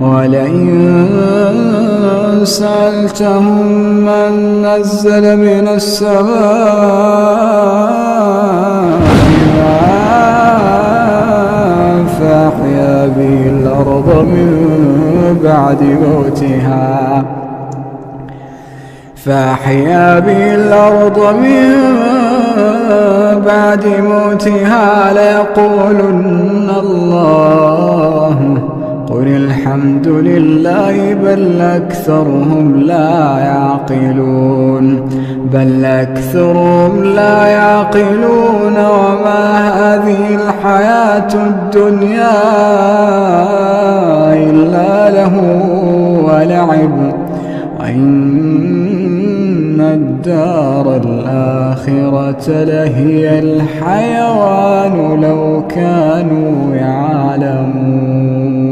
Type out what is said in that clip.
ولئن سألتهم من نزل من السماء فأحيا به الأرض من بعد موتها ليقولن الله. قل الحمد لله بل أكثرهم لا يعقلون وما هذه الحياة الدنيا إلا لهو ولعب وإن الدار الآخرة لهي الحيوان لو كانوا يعلمون.